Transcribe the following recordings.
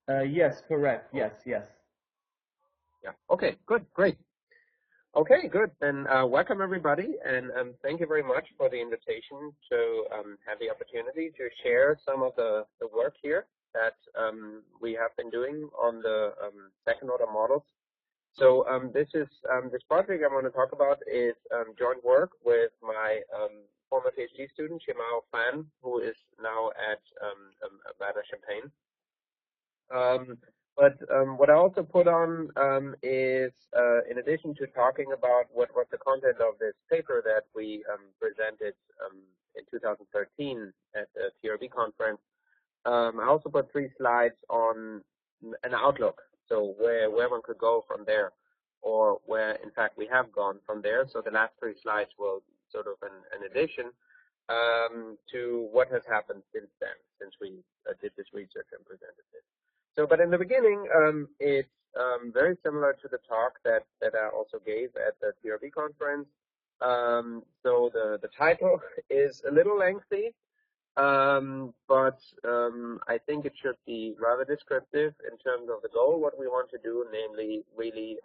Yes, correct. Oh, Yes, yes. yeah. Okay, good, great. Okay, good. Then welcome everybody, and thank you very much for the invitation to have the opportunity to share some of the work here that we have been doing on the second order models. So this project I want to talk about is joint work with my former PhD student Shimao Fan, who is now at Bada Champagne. But what I also put on is, in addition to talking about what was the content of this paper that we presented in 2013 at the TRB conference, I also put 3 slides on an outlook, so where one could go from there, or where in fact we have gone from there. So the last 3 slides will sort of an addition to what has happened since then, since we did this research and presented it. So, but in the beginning, it's very similar to the talk that I also gave at the TRB conference. So the title is a little lengthy, but I think it should be rather descriptive in terms of the goal, what we want to do, namely really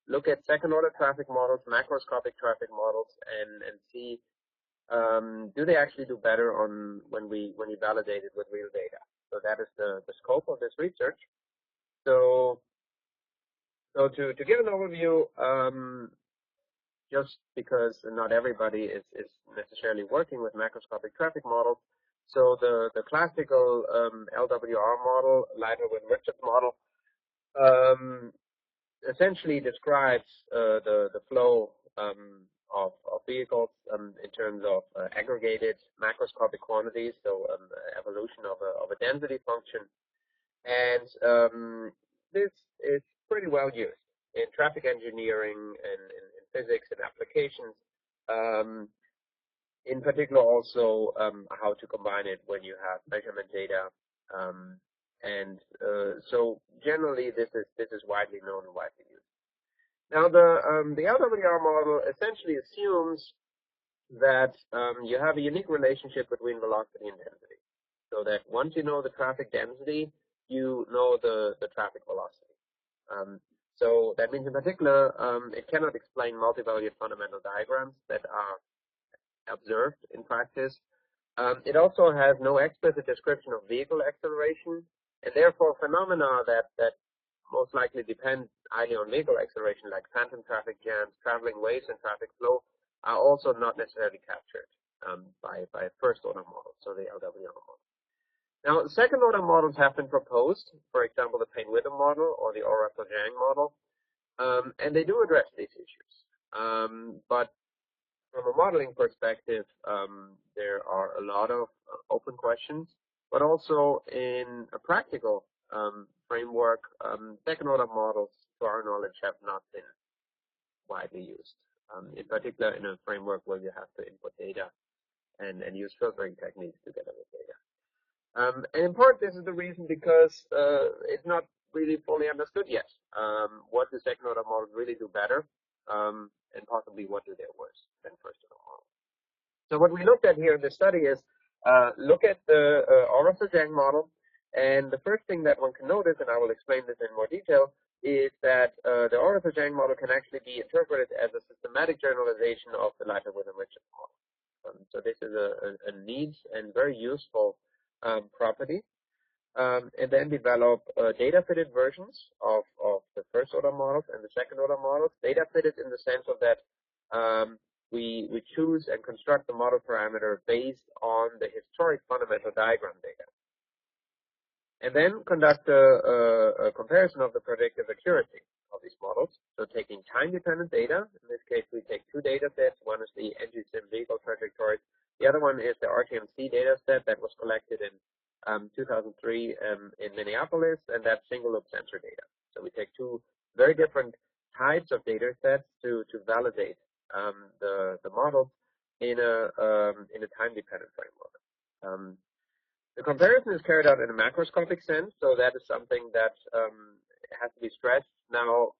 look at second order traffic models, macroscopic traffic models, and see do they actually do better on when we validate it with real data. So that is the scope of this research. So to give an overview, just because not everybody is necessarily working with macroscopic traffic models. So the classical LWR model, Leiter Richards model, essentially describes the flow of vehicles in terms of aggregated macroscopic quantities, so evolution of a density function. And this is pretty well used in traffic engineering and in physics and applications. In particular, also how to combine it when you have measurement data. So generally, this is widely known and widely used. Now, the LWR model essentially assumes that you have a unique relationship between velocity and density, so that once you know the traffic density, you know the traffic velocity. So that means in particular, it cannot explain multivariate fundamental diagrams that are observed in practice. It also has no explicit description of vehicle acceleration, and therefore phenomena that most likely depend highly on vehicle acceleration, like phantom traffic jams, traveling waves, and traffic flow, are also not necessarily captured by first order models, so the LWR model. Now, second order models have been proposed, for example, the Payne-Witham model or the Aura-Zhang model, and they do address these issues. But from a modeling perspective, there are a lot of open questions, but also in a practical framework, second order models, to our knowledge, have not been widely used, in particular in a framework where you have to input data and use filtering techniques together with data. And in part, this is the reason because it's not really fully understood yet. What do second order models really do better, and possibly what do they worse than first order models? So what we looked at here in this study is look at the Aura-Zhang model, and the first thing that one can notice, and I will explain this in more detail, is that the Aura-Zhang model can actually be interpreted as a systematic generalization of the Leiter-Witham-Richards model. So this is a neat and very useful property. And then develop data-fitted versions of the first order models and the second order models. Data-fitted in the sense of that we choose and construct the model parameter based on the historic fundamental diagram data. And then conduct a comparison of the predictive accuracy of these models. So taking time-dependent data, in this case we take 2 data sets. One is the NGSIM vehicle trajectories. The other one is the RTMC data set that was collected in 2003 in Minneapolis, and that's single loop sensor data. So we take 2 very different types of data sets to validate the models in a time-dependent framework. The comparison is carried out in a macroscopic sense, so that is something that has to be stressed. Now,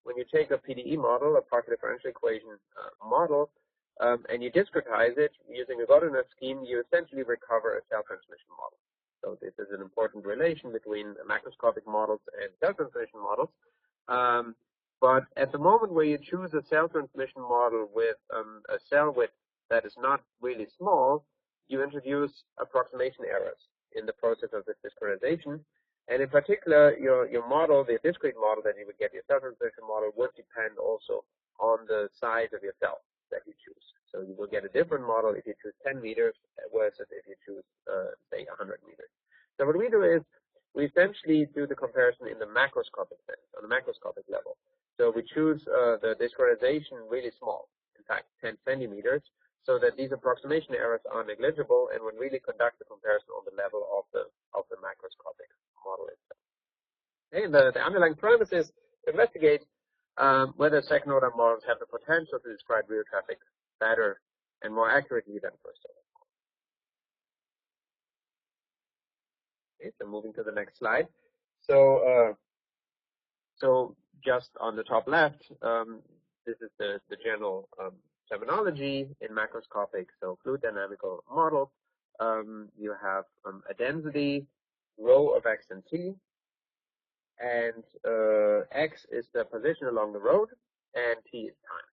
when you take a PDE model, a partial differential equation model, and you discretize it using a Godinez scheme, you essentially recover a cell transmission model. So this is an important relation between macroscopic models and cell transmission models. But at the moment where you choose a cell transmission model with a cell width that is not really small, you introduce approximation errors in the process of this discretization. And in particular, your model, the discrete model that you would get, your cell transmission model, would depend also on the size of your cell that you choose. So you will get a different model if you choose 10 meters versus if you choose, say, 100 meters. So what we do is we essentially do the comparison in the macroscopic sense, on the macroscopic level. So we choose the discretization really small, in fact, 10 centimeters, so that these approximation errors are negligible and would really conduct the comparison on the level of the macroscopic model itself. Okay, and the underlying premise is to investigate whether second-order models have the potential to describe real traffic better and more accurately than first-order models. Okay, so moving to the next slide. So just on the top left, this is the general terminology in macroscopic, so fluid dynamical models. You have a density, rho of x and t, and x is the position along the road, and t is time.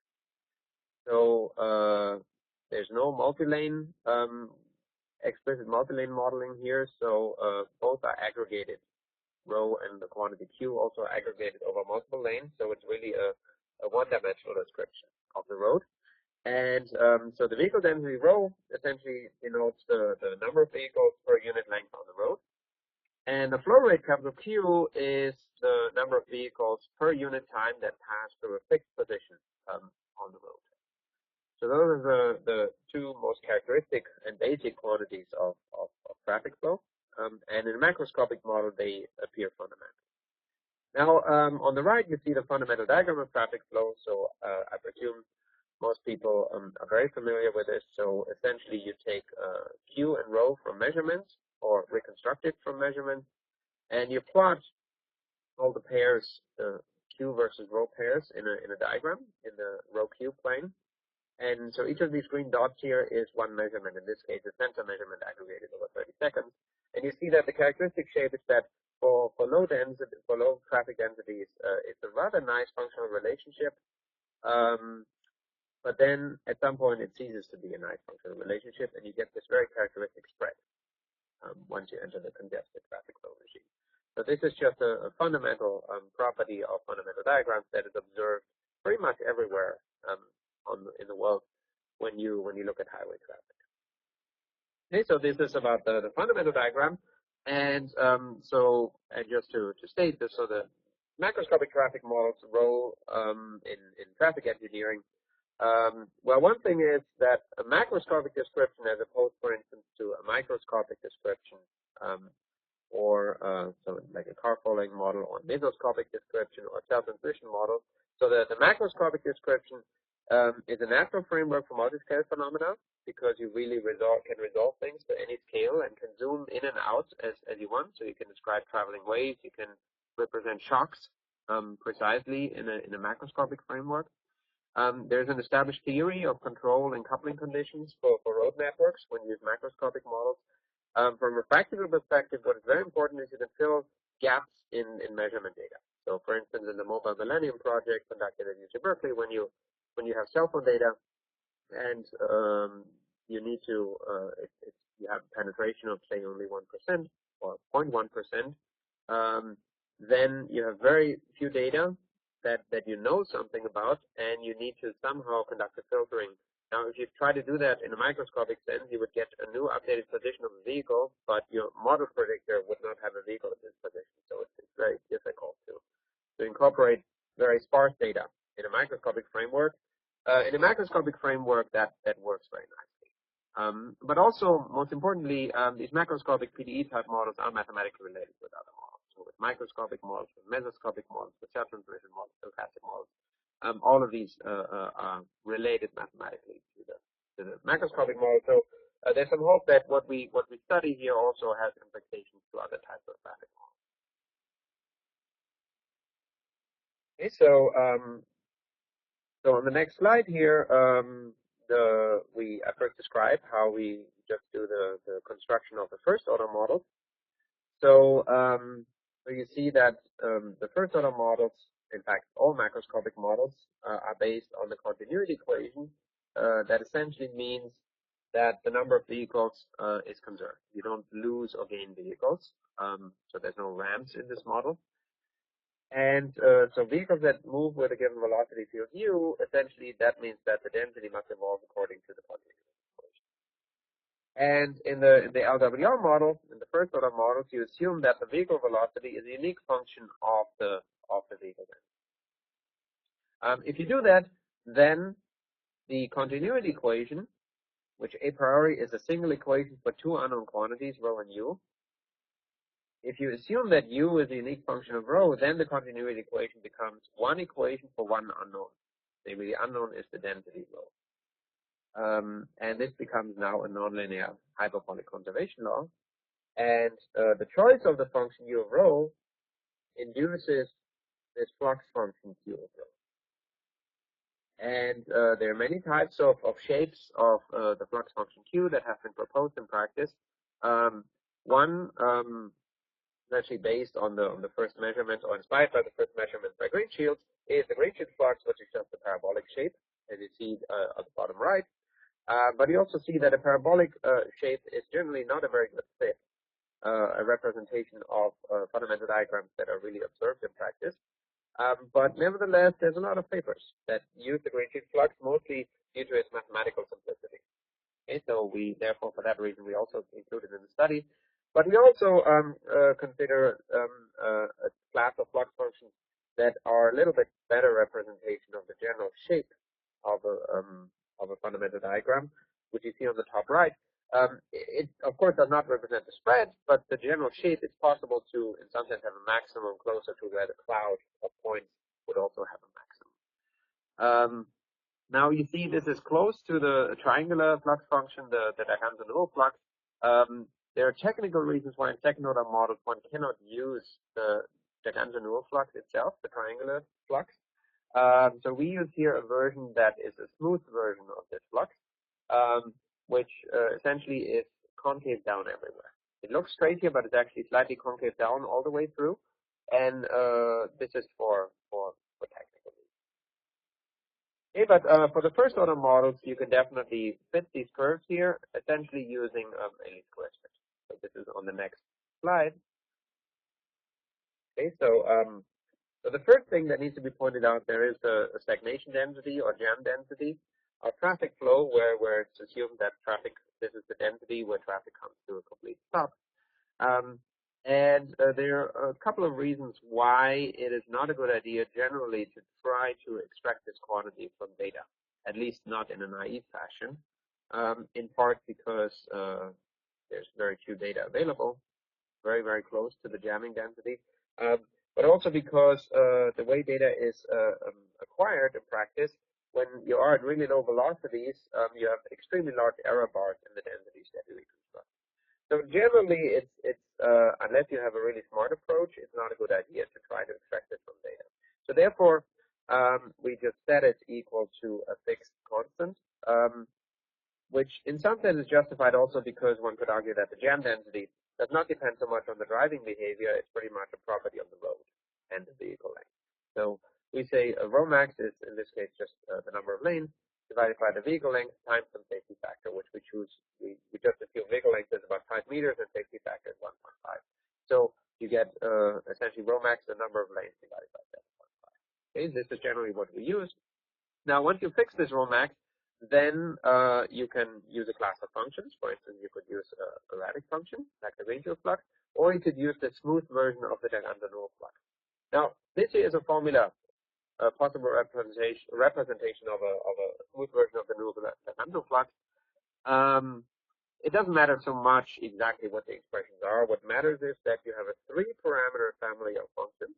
So there's no multi-lane, explicit multi-lane modeling here, so both are aggregated. Rho and the quantity q also aggregated over multiple lanes, so it's really a one-dimensional description of the road. And so the vehicle density rho essentially denotes the number of vehicles per unit length on the road. And the flow rate capital Q is the number of vehicles per unit time that pass through a fixed position on the road. So those are the two most characteristic and basic quantities of traffic flow. And in a macroscopic model, they appear fundamental. Now, on the right, you see the fundamental diagram of traffic flow. So I presume most people are very familiar with this. So essentially, you take Q and rho from measurements or reconstruct it from measurements, and you plot all the pairs, Q versus rho pairs in a diagram in the rho Q plane. And so each of these green dots here is one measurement, in this case, a sensor measurement aggregated over 30 seconds. And you see that the characteristic shape is that for low density, for low traffic densities, it's a rather nice functional relationship. But then at some point it ceases to be a nice functional relationship, and you get this very characteristic spread once you enter the congested traffic flow regime. So this is just a fundamental property of fundamental diagrams that is observed pretty much everywhere in the world when you look at highway traffic. Okay, so this is about the fundamental diagram, and just to state this, so the macroscopic traffic models role in traffic engineering. Well, one thing is that a macroscopic description, as opposed, for instance, to a microscopic description, or so like a car following model, or mesoscopic description, or self-transmission model. So the macroscopic description is a natural framework for multi-scale phenomena, because you really can resolve things to any scale and can zoom in and out as you want. So you can describe traveling waves, you can represent shocks precisely in a macroscopic framework. There's an established theory of control and coupling conditions for road networks when you use macroscopic models. From a practical perspective, what is very important is you can fill gaps in measurement data. So, for instance, in the Mobile Millennium Project conducted at UC Berkeley, when you have cell phone data and you need to, if you have penetration of say only 1% or 0.1%, then you have very few data that you know something about, and you need to somehow conduct a filtering. Now, if you try to do that in a microscopic sense, you would get a new updated position of the vehicle, but your model predictor would not have a vehicle at this position. So it's very difficult to incorporate very sparse data in a microscopic framework. In a macroscopic framework, that works very nicely. But also, most importantly, these macroscopic PDE type models are mathematically related with other models. So with microscopic models, with mesoscopic models, with self-transmission models, stochastic models, all of these are related mathematically to the macroscopic model. So there's some hope that what we study here also has implications to other types of traffic models. Okay, so on the next slide here, I first describe how we just do the construction of the first order model. So you see that the first order models, in fact, all macroscopic models are based on the continuity equation. That essentially means that the number of vehicles is conserved. You don't lose or gain vehicles. So there's no ramps in this model. And so vehicles that move with a given velocity field u, essentially that means that the density must evolve according to the continuity equation. And in the LWR model, in the first order models, you assume that the vehicle velocity is a unique function of the vehicle density. If you do that, then the continuity equation, which a priori is a single equation for two unknown quantities, rho and u. If you assume that u is a unique function of rho, then the continuity equation becomes one equation for one unknown. Maybe the unknown is the density rho. And this becomes now a nonlinear hyperbolic conservation law. And the choice of the function u of rho induces this flux function q of rho. And there are many types of shapes of the flux function q that have been proposed in practice. One is actually based on the first measurement, or inspired by the first measurement by Greenshields, is the Greenshield flux, which is just a parabolic shape, as you see at the bottom right. But you also see that a parabolic shape is generally not a very good fit, a representation of fundamental diagrams that are really observed in practice. But nevertheless, there's a lot of papers that use the Greenshield flux, mostly due to its mathematical simplicity. Okay, so therefore, for that reason, we also include it in the study. But we also consider a class of flux functions that are a little bit better representation of the general shape of a fundamental diagram, which you see on the top right. It, of course, does not represent the spread, but the general shape, it's possible to, in some sense, have a maximum closer to where the cloud of points would also have a maximum. Now you see this is close to the triangular flux function, the Dagrange-Null flux. There are technical reasons why in second order models one cannot use the Dagrange-Null flux itself, the triangular flux. So we use here a version that is a smooth version of this flux, which essentially is concave down everywhere. It looks straight here, but it's actually slightly concave down all the way through. And this is for technical reasons. Okay, but for the first order models, you can definitely fit these curves here, essentially using a least square stretch. So this is on the next slide. Okay, so the first thing that needs to be pointed out, there is a stagnation density or jam density of traffic flow, where it's assumed that this is the density where traffic comes to a complete stop. And there are a couple of reasons why it is not a good idea generally to try to extract this quantity from data, at least not in a naive fashion, in part because there's very few data available, very, very close to the jamming density, but also because the way data is acquired in practice, when you are at really low velocities, you have extremely large error bars in the densities that you reconstruct. So generally, it's unless you have a really smart approach, it's not a good idea to try to extract it from data. So therefore, we just set it equal to a fixed constant, which in some sense is justified also because one could argue that the jam density does not depend so much on the driving behavior. It's pretty much a property of the road and the vehicle length. So we say rho max is, in this case, just the number of lanes divided by the vehicle length times some safety factor, which we choose. We just assume vehicle length is about 5 meters and safety factor is 1.5. So you get essentially rho max, the number of lanes divided by 7.5. Okay, this is generally what we use. Now, once you fix this rho max, then you can use a class of functions. For instance, you could use a radic function, like the Greenshield flux, or you could use the smooth version of the Dagrange-Null flux. Now, this here is a formula, a possible representation of a smooth version of the Dagrange-Null flux. It doesn't matter so much exactly what the expressions are. What matters is that you have a 3-parameter family of functions.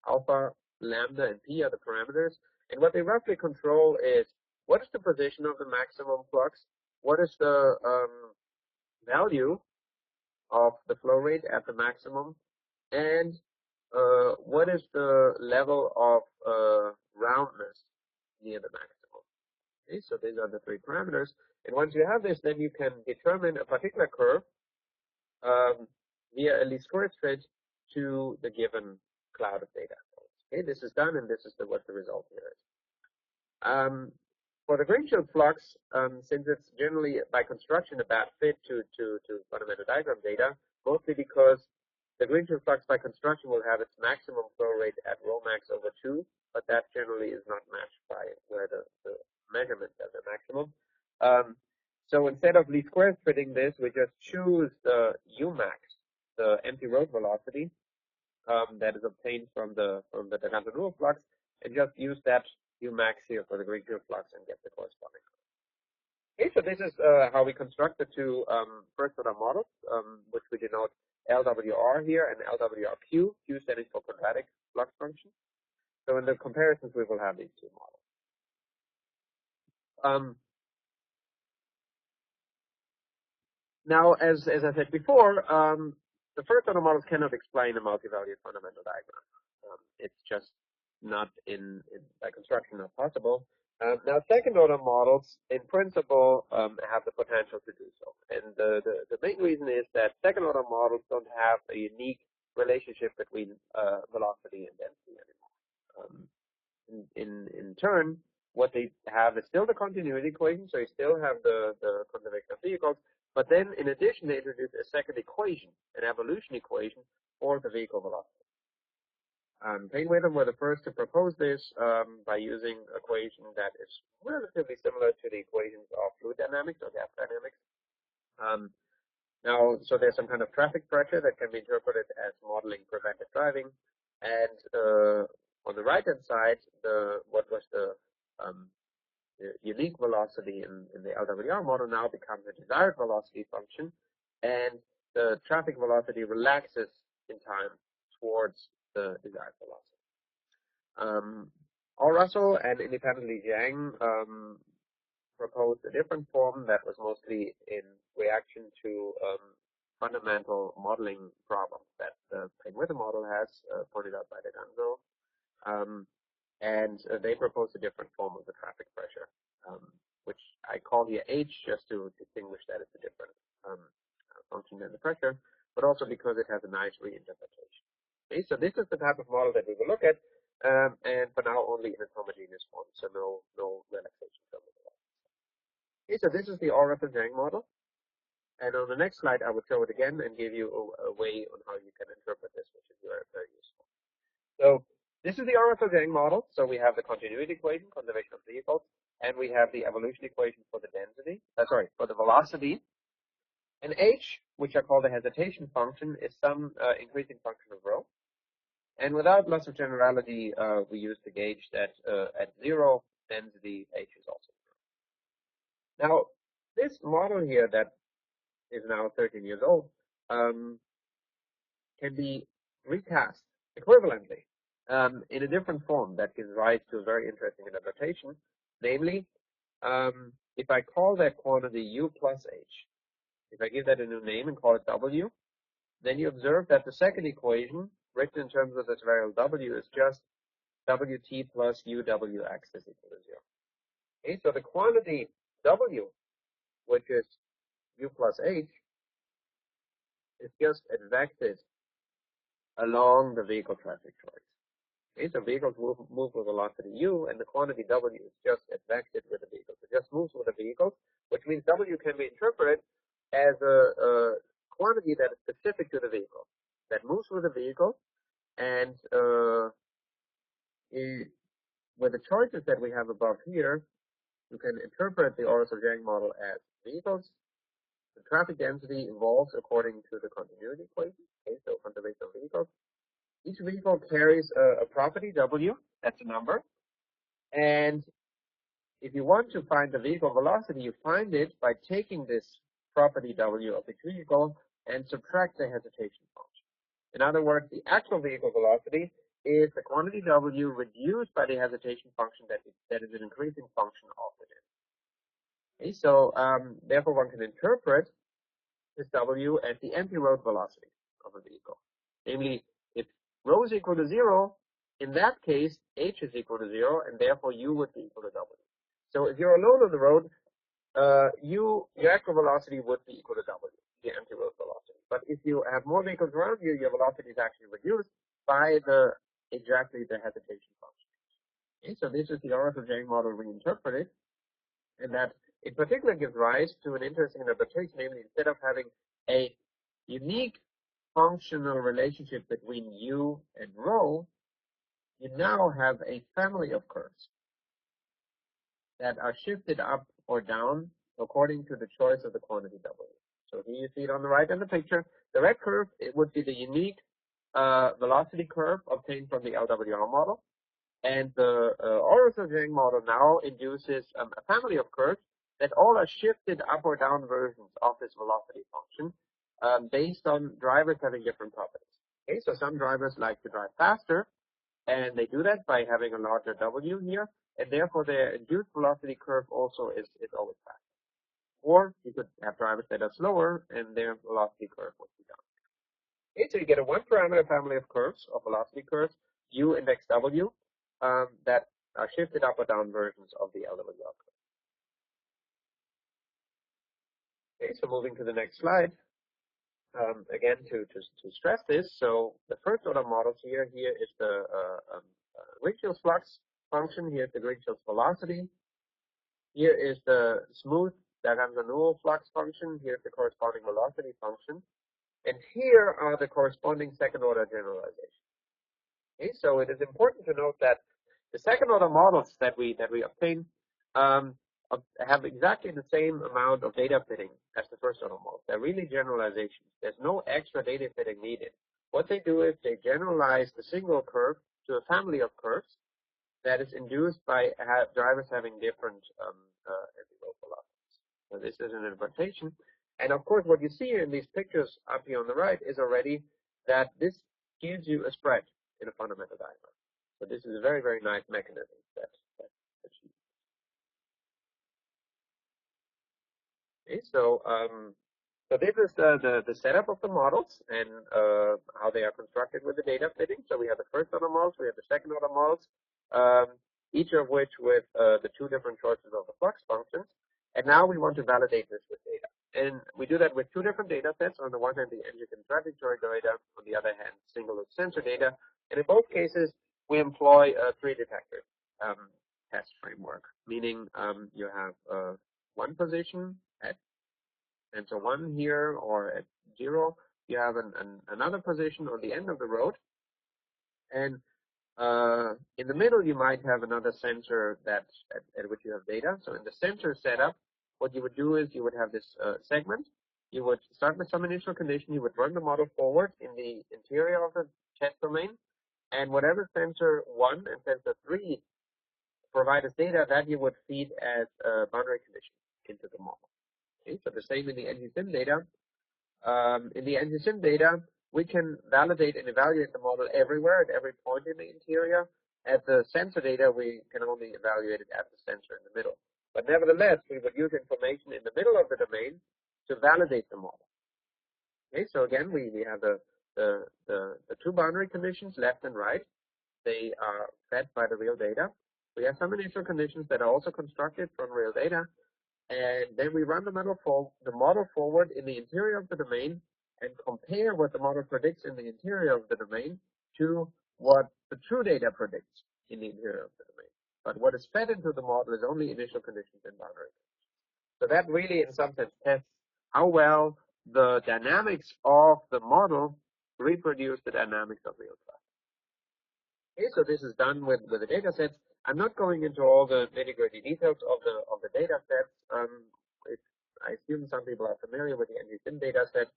Alpha, lambda, and p are the parameters. And what they roughly control is what is the position of the maximum flux, what is the value of the flow rate at the maximum, and what is the level of roundness near the maximum. Okay, so these are the 3 parameters. And once you have this, then you can determine a particular curve via a least squares fit to the given cloud of data. Okay, this is done, and this is what the result here is. For the Greenfield flux, since it's generally by construction a bad fit to fundamental diagram data, mostly because the Greenfield flux by construction will have its maximum flow rate at rho max over 2, but that generally is not matched by where the measurements at the maximum. So instead of least squares fitting this, we just choose the Umax, the empty road velocity that is obtained from the Taganto-Newell flux, and just use that Umax here for the Greenfield flux and get the corresponding. Okay, so this is how we construct the two first-order models, which we denote LWR here and LWRQ, Q standing for quadratic flux function. So in the comparisons, we will have these two models. Now, as I said before, the first-order models cannot explain a multivariate fundamental diagram. It's just not by construction not possible. Now, second-order models, in principle, have the potential to do so. And the main reason is that second-order models don't have a unique relationship between velocity and density anymore. In turn, what they have is still the continuity equation, so you still have the conservation of vehicles, but then in addition, they introduce a second equation, an evolution equation for the vehicle velocity. Painewhither were the first to propose this by using an equation that is relatively similar to the equations of fluid dynamics or gas dynamics. Now, so there's some kind of traffic pressure that can be interpreted as modeling preventive driving, and on the right-hand side, what was the unique velocity in the LWR model now becomes a desired velocity function, and the traffic velocity relaxes in time towards the desired velocity. All Russell and independently Zhang proposed a different form that was mostly in reaction to fundamental modeling problems that the Painewhither model has, pointed out by Taganto. And they proposed a different form of the traffic pressure, which I call here H just to distinguish that it's a different function than the pressure, but also because it has a nice reinterpretation. Okay, so this is the type of model that we will look at, and for now only in its homogeneous form, so no relaxation. Okay, so this is the Russell-Zhang model, and on the next slide I will show it again and give you a way on how you can interpret this, which is very useful. So this is the Russell-Zhang model. So we have the continuity equation, conservation of vehicles, and we have the evolution equation for the density, for the velocity. And H, which I call the hesitation function, is some increasing function of rho. And without loss of generality, we use the gauge that at zero density, H is also zero. Now, this model here that is now 13 years old can be recast equivalently in a different form that gives rise to a very interesting interpretation. Namely, if I call that quantity U plus H, if I give that a new name and call it W, then you observe that the second equation, written in terms of this variable W, is just WT plus UWX is equal to 0. Okay, so the quantity W, which is U plus H, is just advected along the vehicle trajectories. Okay, so vehicles move with velocity U, and the quantity W is just advected with the vehicles. It just moves with the vehicles, which means W can be interpreted as a quantity that is specific to the vehicle, that moves with the vehicle, and with the choices that we have above here, you can interpret the Russell-Zhang model as vehicles. The traffic density evolves according to the continuity equation, okay, so conservation of vehicles. Each vehicle carries a property W, that's a number, and if you want to find the vehicle velocity, you find it by taking this property W of each vehicle and subtract the hesitation function. In other words, the actual vehicle velocity is the quantity W reduced by the hesitation function that is an increasing function of the density. Okay, so therefore one can interpret this W as the empty road velocity of a vehicle. Namely, if rho is equal to 0, in that case, H is equal to 0, and therefore U would be equal to W. So if you're alone on the road, your actual velocity would be equal to W, the empty road velocity. But if you have more vehicles around you, your velocity is actually reduced by exactly the hesitation function. Okay, so this is the Orosov-Zhang model reinterpreted, and that in particular gives rise to an interesting interpretation, namely instead of having a unique functional relationship between u and rho, you now have a family of curves that are shifted up or down according to the choice of the quantity W. So here you see it on the right in the picture. The red curve, it would be the unique velocity curve obtained from the LWR model. And the Orosov-Zhang model now induces a family of curves that all are shifted up or down versions of this velocity function based on drivers having different properties. Okay, so some drivers like to drive faster, and they do that by having a larger W here, and therefore their induced velocity curve also is always faster. Or you could have drivers that are slower, and their velocity curve would be down. Okay, so you get a one-parameter family of curves, of velocity curves, U index W, that are shifted up or down versions of the LWR curve. Okay, so moving to the next slide. Again, to stress this, so the first order models here is the Greenfield's flux function, here's the Greenfield's velocity, here is the smooth Dagan's-Annual flux function, here's the corresponding velocity function, and here are the corresponding second order generalizations. Okay, so it is important to note that the second order models that we obtain have exactly the same amount of data fitting as the first order models. They're really generalizations. There's no extra data fitting needed. What they do is they generalize the single curve to a family of curves that is induced by drivers having different velocities. So this is an interpretation. And of course, what you see in these pictures up here on the right is already that this gives you a spread in a fundamental diagram. So this is a very, very nice mechanism that achieves. Okay, so this is the setup of the models and how they are constructed with the data fitting. So we have the first order models, we have the second order models, each of which with the two different choices of the flux functions. And now we want to validate this with data. And we do that with two different data sets. On the one hand, the engine trajectory data, on the other hand, single loop sensor data. And in both cases, we employ a three detector test framework, meaning you have one position at sensor 1 here or at 0. You have another position on the end of the road. And in the middle, you might have another sensor that's at which you have data. So in the sensor setup, what you would do is you would have this segment. You would start with some initial condition. You would run the model forward in the interior of the test domain. And whatever sensor 1 and sensor 3 provide as data, that you would feed as boundary condition into the model. Okay, so the same in the NGSIM data. In the NGSIM data, we can validate and evaluate the model everywhere at every point in the interior. At the sensor data, we can only evaluate it at the sensor in the middle. But nevertheless, we would use information in the middle of the domain to validate the model. Okay, so again, we have the two boundary conditions, left and right. They are fed by the real data. We have some initial conditions that are also constructed from real data. And then we run the model forward in the interior of the domain and compare what the model predicts in the interior of the domain to what the true data predicts in the interior of the domain. But what is fed into the model is only initial conditions and boundary conditions. So that really, in some sense, tests how well the dynamics of the model reproduce the dynamics of real time. Okay, so this is done with the data sets. I'm not going into all the nitty-gritty details of the data sets. I assume some people are familiar with the NGSIM data set.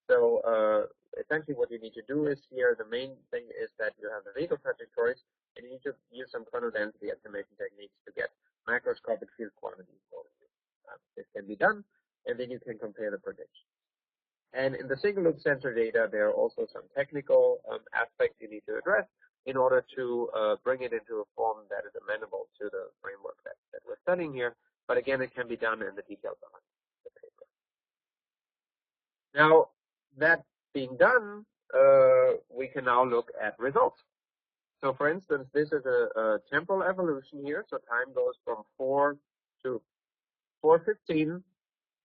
So essentially what you need to do is here, the main thing is that you have the vehicle trajectories, and you need to use some kernel density estimation techniques to get macroscopic field quantities. This can be done, and then you can compare the predictions. And in the single loop sensor data, there are also some technical aspects you need to address in order to bring it into a form that is amenable to the framework that we're studying here. But again, it can be done in the details behind the paper. Now, that being done, we can now look at results. So for instance, this is a temporal evolution here. So time goes from 4 to 4:15.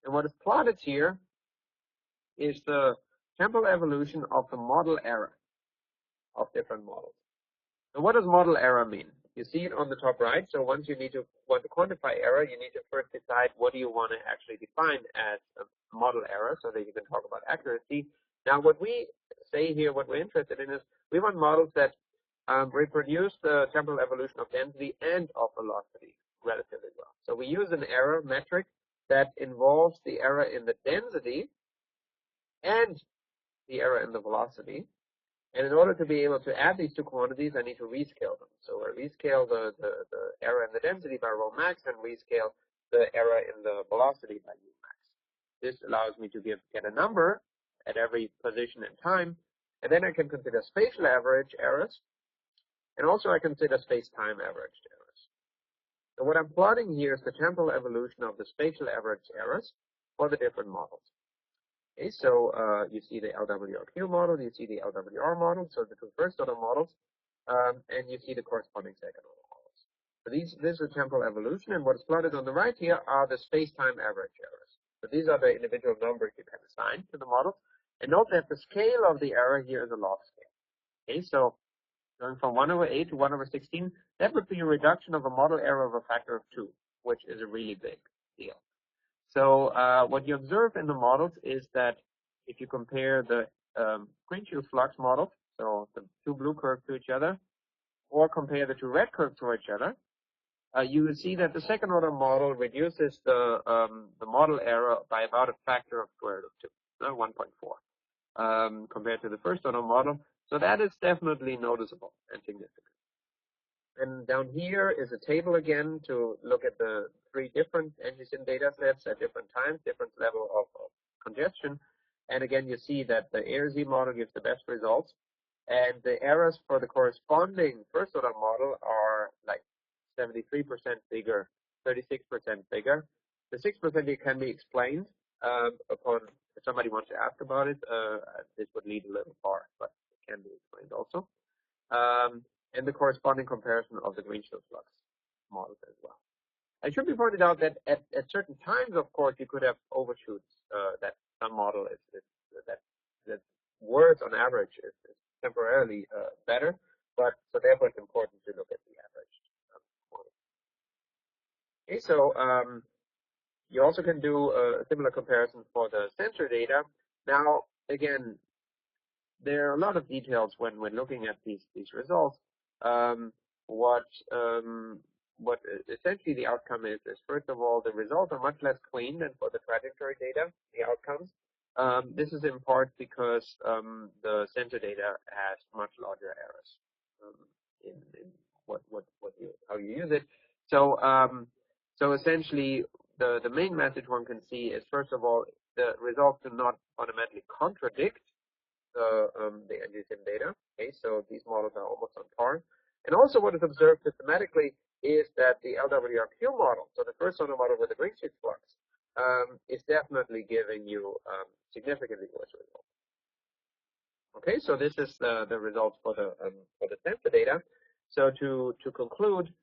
And what is plotted here is the temporal evolution of the model error of different models. So what does model error mean? You see it on the top right. So once you want to quantify error, you need to first decide what do you want to actually define as a model error so that you can talk about accuracy. Now what we say here, what we're interested in is we want models that reproduce the temporal evolution of density and of velocity relatively well. So we use an error metric that involves the error in the density and the error in the velocity. And in order to be able to add these two quantities, I need to rescale them. So I rescale the error in the density by rho max and rescale the error in the velocity by u max. This allows me to get a number at every position and time. And then I can consider spatial average errors. And also I consider space-time averaged errors. So what I'm plotting here is the temporal evolution of the spatial average errors for the different models. Okay, so you see the LWRQ model, you see the LWR model, so the two first order models, and you see the corresponding second order models. So this is a temporal evolution, and what is plotted on the right here are the space-time average errors. So these are the individual numbers you can assign to the model. And note that the scale of the error here is a log scale. Okay, so going from 1/8 to 1/16, that would be a reduction of a model error of a factor of 2, which is a really big deal. So what you observe in the models is that if you compare the green shield flux models, so the two blue curves to each other, or compare the two red curves to each other, you will see that the second order model reduces the model error by about a factor of square root of 2, 1.4, compared to the first order model. So that is definitely noticeable and significant. And down here is a table again to look at the 3 different NGSIM data sets at different times, different level of congestion. And again, you see that the ARZ model gives the best results. And the errors for the corresponding first order model are like 73% bigger, 36% bigger. The 6% can be explained upon if somebody wants to ask about it. This would lead a little far, but it can be explained also. And the corresponding comparison of the green shield flux models as well. It should be pointed out that at certain times, of course, you could have overshoots that some model that's worse on average is temporarily better, but so therefore it's important to look at the average model. Okay, so you also can do a similar comparison for the sensor data. Now, again, there are a lot of details when looking at these results. What essentially the outcome is first of all, the results are much less clean than for the trajectory data, the outcomes. This is in part because the sensor data has much larger errors in how you use it. So so essentially the main message one can see is first of all, the results do not fundamentally contradict the NGSIM data. Okay, so these models are almost on par. And also what is observed systematically is that the LWRQ model, so the first order model with the green shield flux, is definitely giving you significantly worse results. Okay, so this is the results for the sensor data. So to conclude,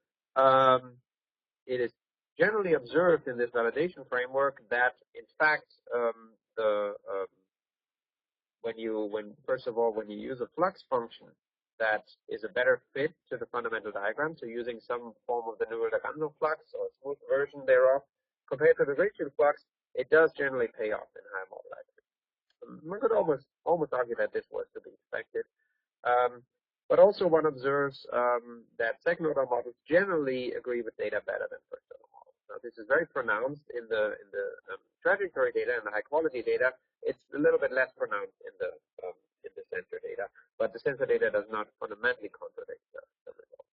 it is generally observed in this validation framework that in fact first of all, when you use a flux function that is a better fit to the fundamental diagram, so using some form of the Newell-Lagrange flux or a smooth version thereof, compared to the green shield flux, it does generally pay off in high model accuracy. One could almost argue that this was to be expected. But also one observes that second order models generally agree with data better than first order models. Now, this is very pronounced in the trajectory data and the high quality data. It's a little bit less pronounced in the sensor data, but the sensor data does not fundamentally contradict the results.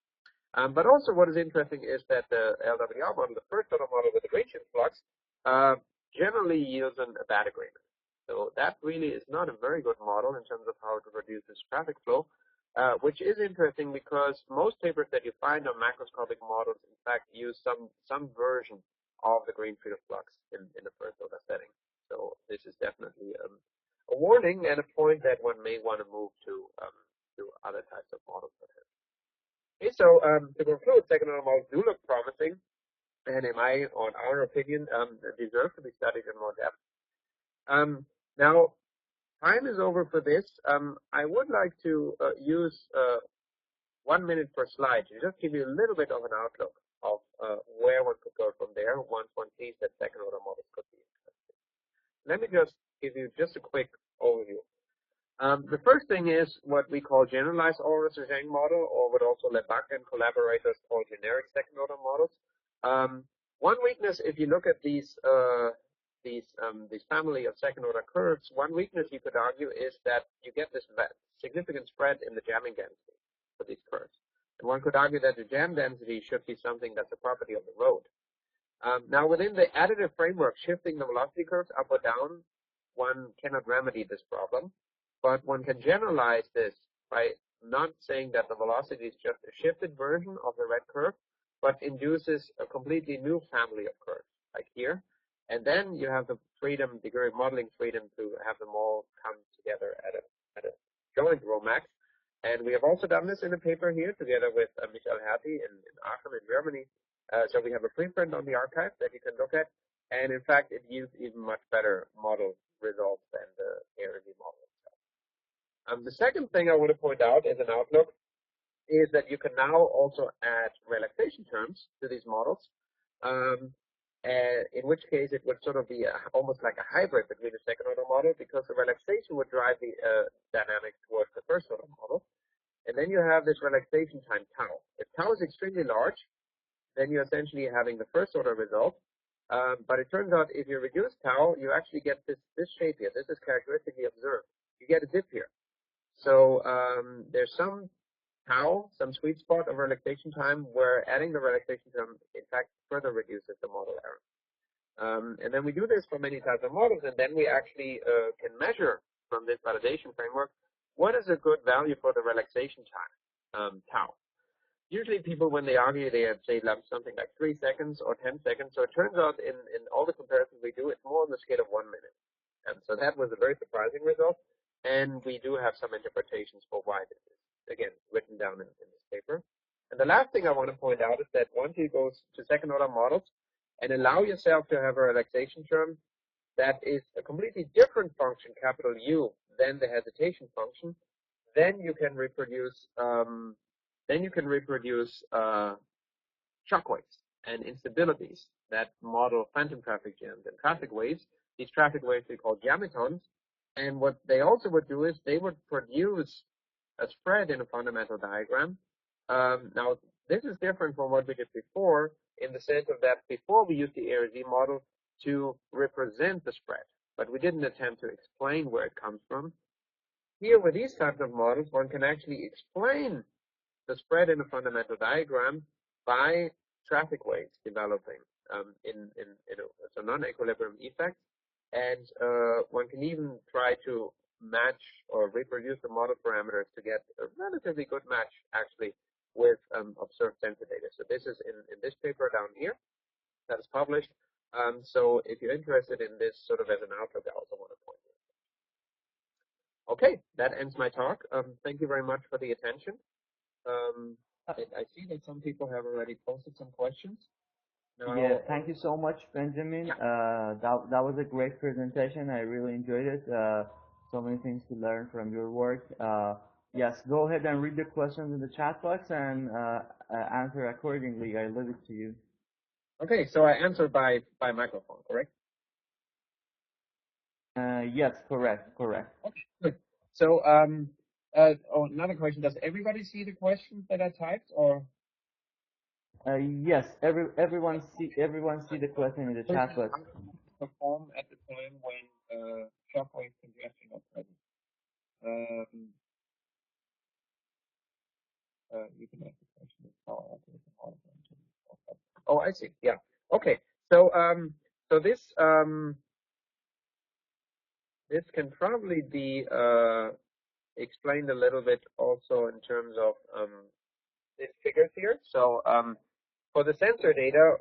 But also what is interesting is that the LWR model, the first order model with the green shield flux, generally yields a bad agreement. So that really is not a very good model in terms of how it reduces traffic flow, which is interesting because most papers that you find on macroscopic models, in fact, use some version of the green shield flux in the first order setting. So this is definitely a warning and a point that one may want to move to other types of models. Okay, so to conclude, second order models do look promising, and in our opinion, deserve to be studied in more depth. Now, time is over for this. I would like to use 1 minute per slide to just give you a little bit of an outlook of where one could go from there once one sees that second order models could be interesting. Let me just give you just a quick overview. The first thing is what we call generalized Orris-Zhang model, or what also Lebach and collaborators call generic second order models. One weakness, if you look at these family of second order curves, one weakness you could argue is that you get this significant spread in the jamming density for these curves. And one could argue that the jam density should be something that's a property of the road. Now, within the additive framework, shifting the velocity curves up or down, one cannot remedy this problem, but one can generalize this by not saying that the velocity is just a shifted version of the red curve, but induces a completely new family of curves, like here. And then you have the freedom, degree of modeling freedom, to have them all come together at a joint rho max. And we have also done this in a paper here together with Michael Hertie in Aachen in Germany. So we have a preprint on the archive that you can look at. And in fact, it yields even much better model results than the ARZ model itself. The second thing I want to point out as an outlook is that you can now also add relaxation terms to these models, in which case it would sort of be almost like a hybrid between the second order model, because the relaxation would drive the dynamics towards the first order model. And then you have this relaxation time tau. If tau is extremely large, then you're essentially having the first order result. But it turns out if you reduce tau, you actually get this shape here. This is characteristically observed. You get a dip here. So there's some tau, some sweet spot of relaxation time, where adding the relaxation term, in fact, further reduces the model error. And then we do this for many types of models, and then we actually can measure from this validation framework what is a good value for the relaxation time, tau. Usually people, when they argue, they say something like 3 seconds or 10 seconds. So it turns out in all the comparisons we do, it's more on the scale of 1 minute. And so that was a very surprising result. And we do have some interpretations for why this is, again, written down in this paper. And the last thing I want to point out is that once you go to second order models and allow yourself to have a relaxation term that is a completely different function, capital U, than the hesitation function, then you can reproduce shock waves and instabilities that model phantom traffic jams and traffic waves. These traffic waves we call jammetons. And what they also would do is they would produce a spread in a fundamental diagram. Now, this is different from what we did before, in the sense of that before we used the ARZ model to represent the spread, but we didn't attempt to explain where it comes from. Here, with these types of models, one can actually explain the spread in a fundamental diagram by traffic waves developing so non-equilibrium effects. And one can even try to match or reproduce the model parameters to get a relatively good match, actually, with observed sensor data. So this is in this paper down here that is published. So if you're interested in this sort of as an outlook, I also want to point out. Okay, that ends my talk. Thank you very much for the attention. I see that some people have already posted some questions. Yeah, thank you so much, Benjamin. Yeah. That was a great presentation. I really enjoyed it. So many things to learn from your work. Yes, go ahead and read the questions in the chat box and answer accordingly. I leave it to you. Okay, so I answered by microphone, correct? Yes, correct. Okay, good. So another question: does everybody see the questions that I typed, or? Yes, everyone see the question in the chat box. Perform at the time when shockwave congestion are present. You can ask the question. Oh, I see. Yeah. Okay. So so this can probably be explained a little bit also in terms of these figures here. So for the sensor data,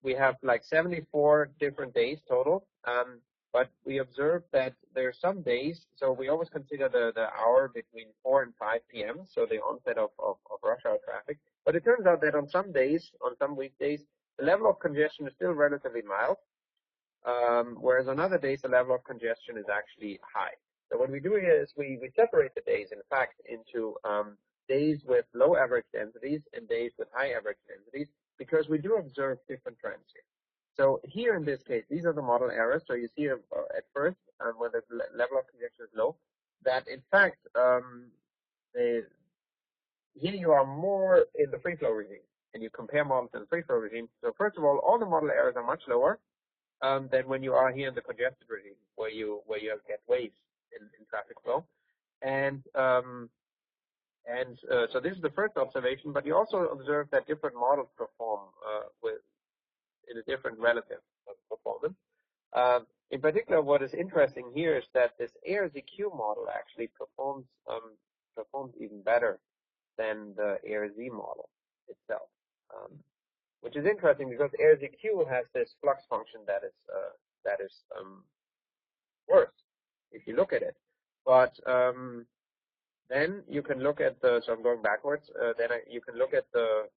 we have like 74 different days total, but we observed that there are some days, so we always consider the hour between 4 and 5 p.m., so the onset of rush hour traffic. But it turns out that on some days, on some weekdays, the level of congestion is still relatively mild. whereas on other days the level of congestion is actually high. So what we do here is we separate the days, in fact, into days with low average densities and days with high average densities, because we do observe different trends here. So here in this case, these are the model errors. So you see at first, when the level of congestion is low, that in fact, here you are more in the free flow regime, and you compare models in the free flow regime. So first of all the model errors are much lower than when you are here in the congested regime, where you get waves in traffic flow, and so this is the first observation. But you also observe that different models perform in a different relative performance. In particular, what is interesting here is that this AirZQ model actually performs even better than the AirZ model itself, which is interesting because AirZQ has this flux function that is worse if you look at it. But then you can look at the, so I'm going backwards, you can look at the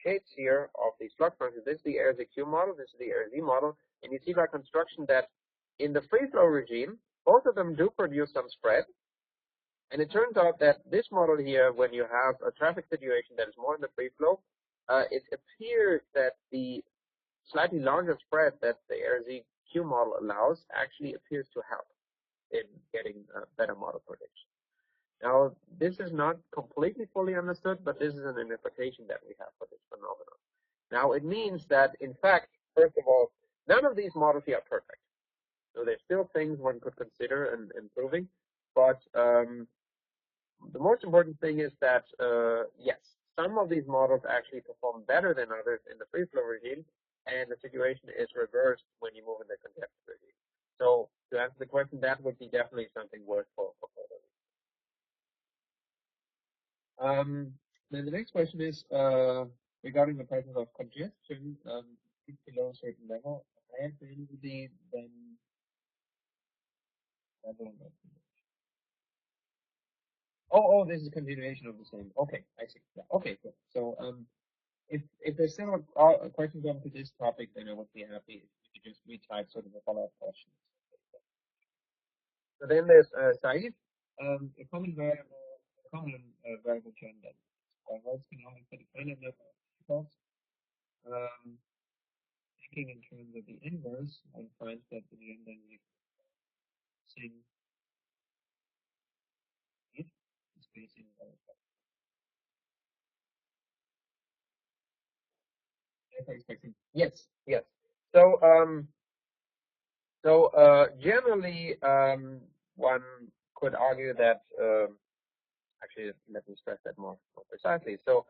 shapes here of these flux functions. This is the AirZQ model, this is the AirZ model, and you see by construction that in the free flow regime, both of them do produce some spread. And it turns out that this model here, when you have a traffic situation that is more in the free flow, it appears that the slightly larger spread that the AirZQ model allows actually appears to help in getting better model prediction. Now, this is not completely fully understood, but this is an interpretation that we have for this phenomenon. Now, it means that, in fact, first of all, none of these models here are perfect. So there's still things one could consider and improving, but the most important thing is that, yes, some of these models actually perform better than others in the free flow regime, and the situation is reversed when you move in the congested regime. So to answer the question, that would be definitely something worth for further. Then the next question is regarding the presence of congestion below a certain level, higher density than level of. Oh, this is a continuation of the same. Okay, I see. Yeah. Okay, good. So if there's still a question going to this topic, then I would be happy if you just retype sort of a follow-up question. So then there's Said, a common variable trend that words can only put a kind of results. Thinking in terms of the inverse, one finds that the end dynamic same spacing. Yes, yes. So generally, one could argue that actually, let me stress that more precisely. So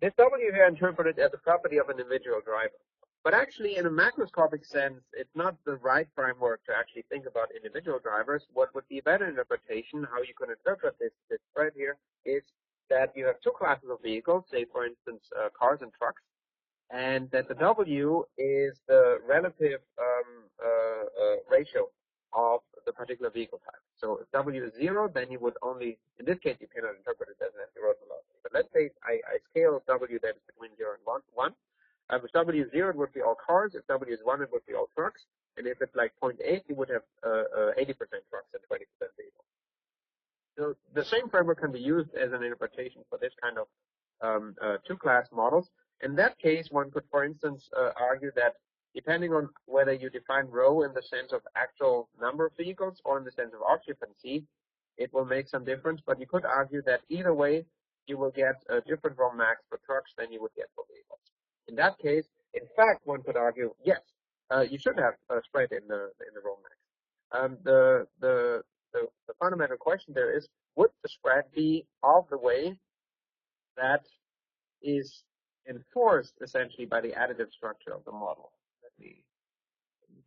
this W here interpreted as a property of an individual driver. But actually, in a macroscopic sense, it's not the right framework to actually think about individual drivers. What would be a better interpretation, how you can interpret this spread here, is that you have two classes of vehicles, say, for instance, cars and trucks, and that the W is the relative ratio of the particular vehicle type. So if W is 0, then you would only, in this case, you cannot interpret it as an anti-road velocity. But let's say I scale W that is between 0 and 1. If W is 0, it would be all cars. If W is 1, it would be all trucks. And if it's like 0.8, you would have 80% trucks and 20% vehicles. So the same framework can be used as an interpretation for this kind of two-class models. In that case, one could, for instance, argue that depending on whether you define rho in the sense of actual number of vehicles or in the sense of occupancy, it will make some difference. But you could argue that either way, you will get a different rho max for trucks than you would get for vehicles. In that case, in fact, one could argue, yes, you should have a spread in the rho max. The fundamental question there is, would the spread be of the way that is enforced essentially by the additive structure of the model? Let me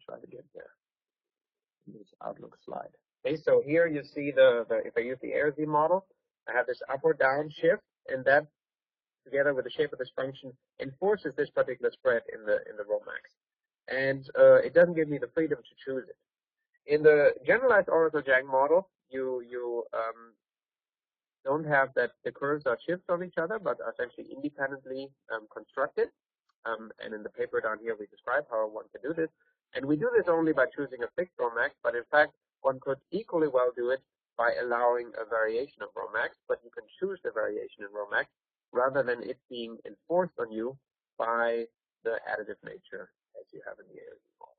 try to get there in this Outlook slide. Okay, so here you see if I use the AirZ model, I have this up or down shift, and that together with the shape of this function enforces this particular spread in the rho max. And it doesn't give me the freedom to choose it. In the generalized Ornithal-Yang model, you don't have that the curves are shifts of each other, but are essentially independently constructed. And in the paper down here, we describe how one can do this. And we do this only by choosing a fixed rho max, but in fact, one could equally well do it by allowing a variation of rho max, but you can choose the variation in rho max rather than it being enforced on you by the additive nature as you have in the ARZ model.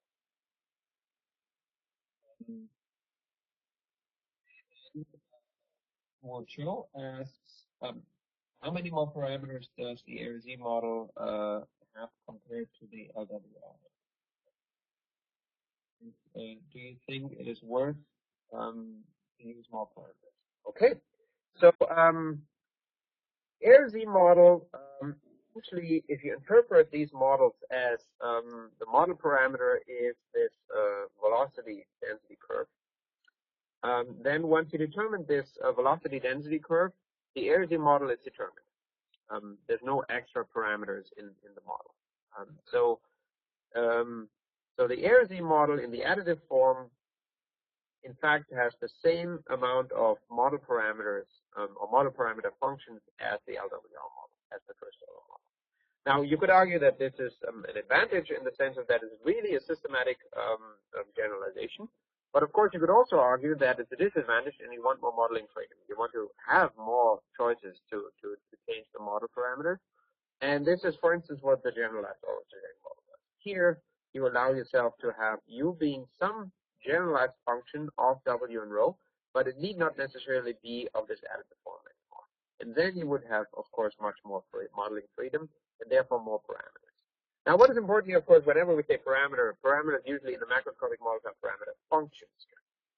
Mocho asks, how many more parameters does the ARZ model have compared to the LWR? Do you think it is worth to use more parameters? Okay, so ARZ model, actually, if you interpret these models as the model parameter is this velocity density curve, then once you determine this velocity density curve, the ARZ model is determined. There's no extra parameters in the model. So the ARZ model in the additive form, in fact, has the same amount of model parameters or model parameter functions as the LWR model, as the first order model. Now, you could argue that this is an advantage in the sense of that it's really a systematic generalization. But of course, you could also argue that it's a disadvantage and you want more modeling freedom. You want to have more choices to change the model parameters. And this is, for instance, what the generalized order model does. Here, you allow yourself to have U being some generalized function of W and rho, but it need not necessarily be of this additive form anymore. And then you would have, of course, much more modeling freedom and therefore more parameters. Now, what is important here, of course, whenever we say parameters usually in the macroscopic models are parameter functions.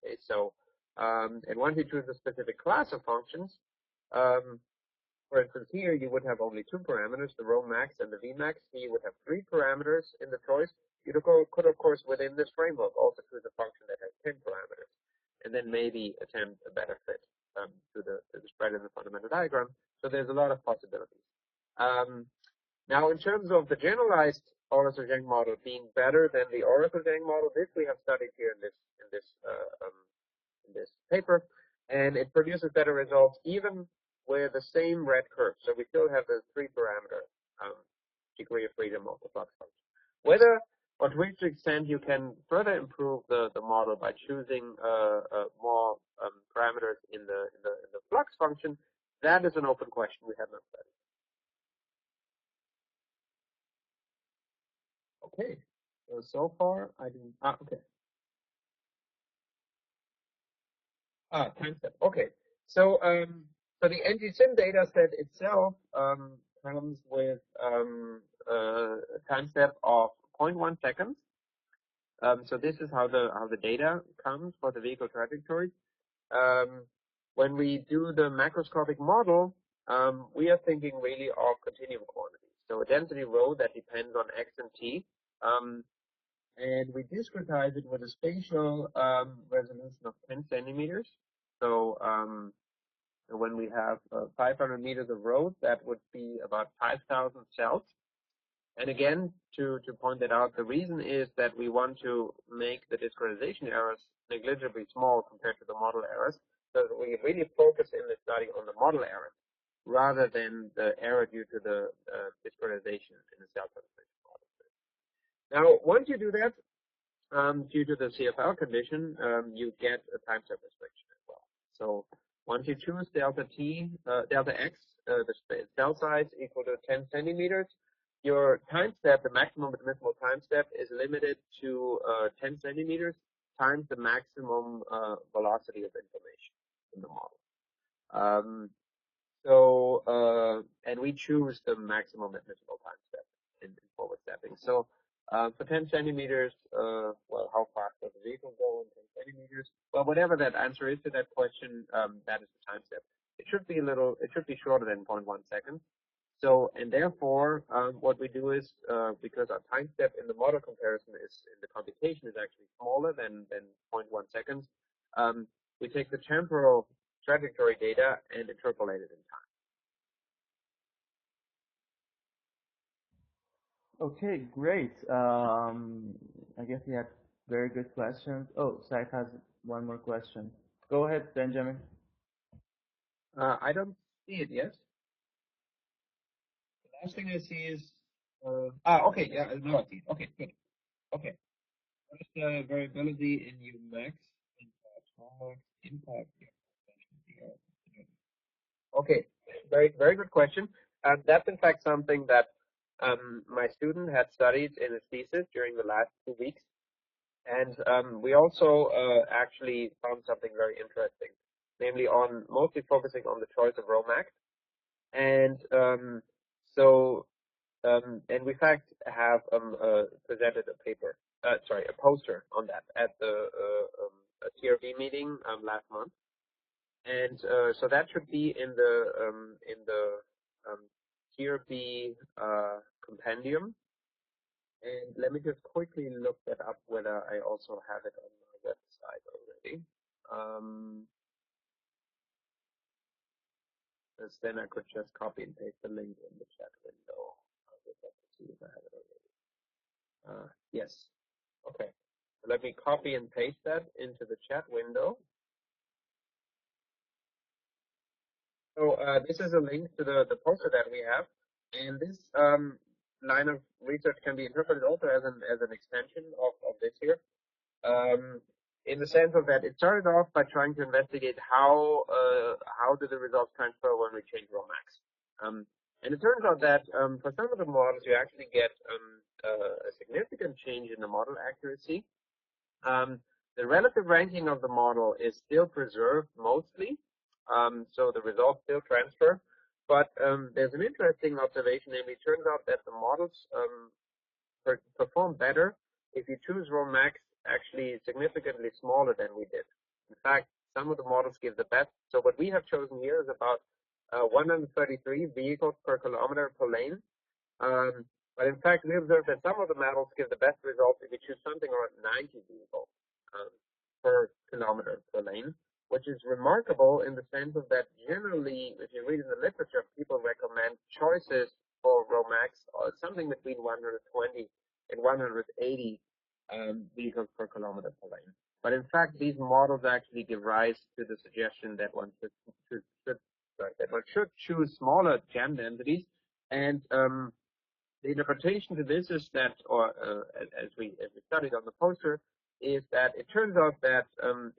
Okay, so, and once you choose a specific class of functions, for instance, here you would have only two parameters, the rho max and the V max. Here you would have three parameters in the choice. You could, of course, within this framework, also choose a function that has 10 parameters, and then maybe attempt a better fit to the spread in the fundamental diagram. So there's a lot of possibilities. Now, in terms of the generalized Oracle-Zhang model being better than the Oracle-Zhang model, this we have studied here in this paper, and it produces better results even with the same red curve. So we still have the three parameter degree of freedom of the flux function. Whether or to which extent you can further improve the model by choosing more parameters in the flux function, that is an open question we have not studied. Okay, so far I didn't. Okay. Time step. Okay, so so the NG-SIM data set itself comes with a time step of 0.1 seconds. So this is how the data comes for the vehicle trajectory. When we do the macroscopic model, we are thinking really of continuum quantities. So a density rho that depends on x and t. And we discretize it with a spatial resolution of 10 centimeters. So when we have 500 meters of road, that would be about 5,000 cells. And again, to point that out, the reason is that we want to make the discretization errors negligibly small compared to the model errors, so that we really focus in the study on the model errors rather than the error due to the discretization in the cell concentration model. Now, once you do that, due to the CFL condition, you get a time step restriction as well. So once you choose delta x, the cell size equal to 10 centimeters, your time step, the maximum admissible time step, is limited to 10 centimeters times the maximum velocity of information in the model. And we choose the maximum admissible time step in forward stepping. So for 10 centimeters, well, how fast does the vehicle go in 10 centimeters? Well, whatever that answer is to that question, that is the time step. It should be shorter than 0.1 seconds. So, and therefore, what we do is, because our time step in the model comparison is, in the computation is actually smaller than 0.1 seconds, we take the temporal trajectory data and interpolate it in time. Okay, great. I guess we had very good questions. Oh, Saif has one more question. Go ahead, Benjamin. I don't see it yet. The last thing I see is, okay, yeah, no, I see it. Okay, good. Okay. First, variability in Umax, impact. Okay, very good question. That's in fact something that my student had studied in his thesis during the last 2 weeks. And we also actually found something very interesting, namely on mostly focusing on the choice of Romax. And and we in fact have presented a paper, a poster on that at the TRV meeting last month. And so that should be in the TRV compendium. And let me just quickly look that up whether I also have it on my website already. Because then I could just copy and paste the link in the chat window. I'll just have to see if I have it already. Yes. Okay. So let me copy and paste that into the chat window. So this is a link to the poster that we have, and this line of research can be interpreted also as an extension of this here. In the sense of that, it started off by trying to investigate how do the results transfer when we change Romax. And it turns out that for some of the models, you actually get a significant change in the model accuracy. The relative ranking of the model is still preserved mostly, so the results still transfer. But there's an interesting observation, namely, it turns out that the models perform better if you choose Romax actually significantly smaller than we did. In fact, some of the models give the best. So what we have chosen here is about 133 vehicles per kilometer per lane. But in fact, we observed that some of the models give the best results if you choose something around 90 vehicles per kilometer per lane, which is remarkable in the sense of that generally, if you read in the literature, people recommend choices for Romax or something between 120 and 180 vehicles per kilometer per lane. But in fact, these models actually give rise to the suggestion that one should choose smaller jam densities. And the interpretation to this is that, or as we studied on the poster, is that it turns out that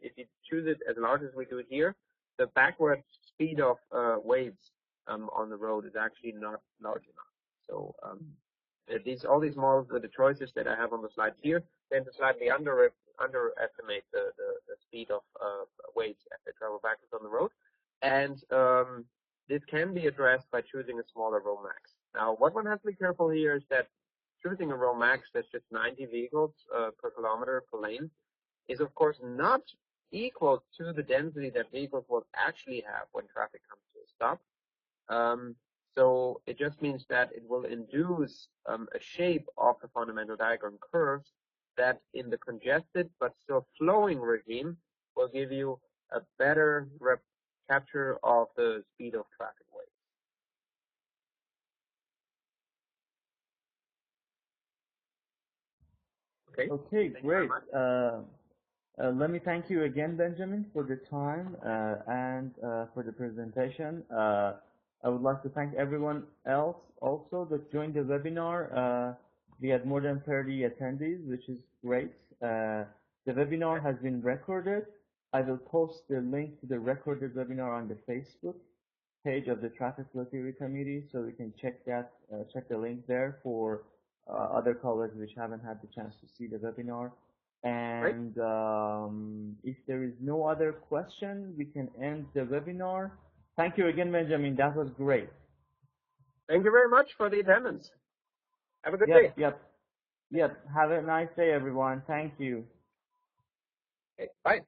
if you choose it as large as we do here, the backward speed of waves on the road is actually not large enough. So all these models with the choices that I have on the slides here tend to slightly underestimate the speed of waves as they travel backwards on the road. And this can be addressed by choosing a smaller Romax. Now, what one has to be careful here is that choosing a Romax that's just 90 vehicles per kilometer per lane is, of course, not equal to the density that vehicles will actually have when traffic comes to a stop. So it just means that it will induce a shape of the fundamental diagram curves that in the congested but still flowing regime will give you a better capture of the speed of traffic waves. Okay. Okay, great. Let me thank you again, Benjamin, for the time and for the presentation. I would like to thank everyone else also that joined the webinar. We had more than 30 attendees, which is great. The webinar has been recorded. I will post the link to the recorded webinar on the Facebook page of the Traffic Flow Theory Committee, so we can check the link there for other colleagues which haven't had the chance to see the webinar. And if there is no other question, we can end the webinar. Thank you again, Benjamin. That was great. Thank you very much for the attendance. Have a good day. Yep. Have a nice day, everyone. Thank you. Okay, bye.